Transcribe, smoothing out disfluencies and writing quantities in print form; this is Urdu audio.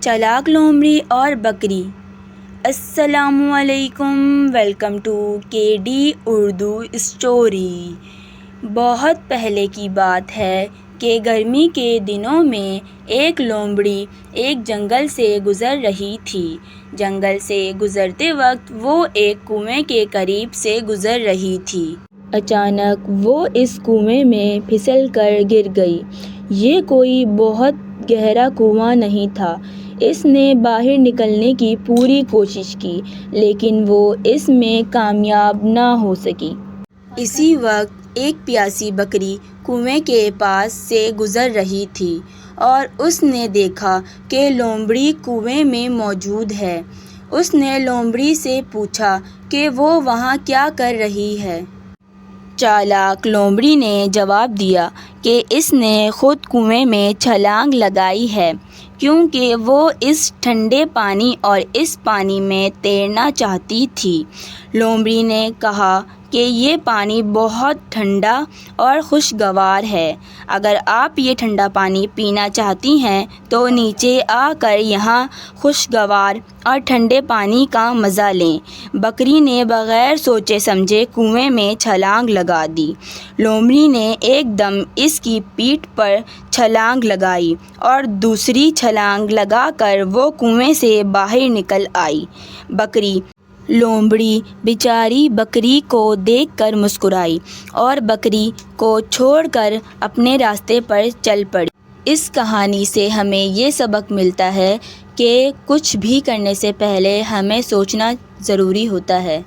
چالاک لومڑی اور بکری۔ السلام علیکم، welcome to KD Urdu story. بہت پہلے کی بات ہے کہ گرمی کے دنوں میں ایک لومڑی ایک جنگل سے گزر رہی تھی۔ جنگل سے گزرتے وقت وہ ایک کنویں کے قریب سے گزر رہی تھی۔ اچانک وہ اس کنویں میں پھسل کر گر گئی۔ یہ کوئی بہت گہرا کنواں نہیں تھا۔ اس نے باہر نکلنے کی پوری کوشش کی لیکن وہ اس میں کامیاب نہ ہو سکی۔ اسی وقت ایک پیاسی بکری کنویں کے پاس سے گزر رہی تھی اور اس نے دیکھا کہ لومڑی کنویں میں موجود ہے۔ اس نے لومڑی سے پوچھا کہ وہ وہاں کیا کر رہی ہے۔ چالاک لومڑی نے جواب دیا کہ اس نے خود کنویں میں چھلانگ لگائی ہے کیونکہ وہ اس ٹھنڈے پانی اور اس پانی میں تیرنا چاہتی تھی۔ لومڑی نے کہا کہ یہ پانی بہت ٹھنڈا اور خوشگوار ہے۔ اگر آپ یہ ٹھنڈا پانی پینا چاہتی ہیں تو نیچے آ کر یہاں خوشگوار اور ٹھنڈے پانی کا مزہ لیں۔ بکری نے بغیر سوچے سمجھے کنویں میں چھلانگ لگا دی۔ لومڑی نے ایک دم اس کی پیٹھ پر چھلانگ لگائی اور دوسری چھلانگ لگا کر وہ کنویں سے باہر نکل آئی۔ بکری لومڑی بیچاری بکری کو دیکھ کر مسکرائی اور بکری کو چھوڑ کر اپنے راستے پر چل پڑی۔ اس کہانی سے ہمیں یہ سبق ملتا ہے کہ کچھ بھی کرنے سے پہلے ہمیں سوچنا ضروری ہوتا ہے۔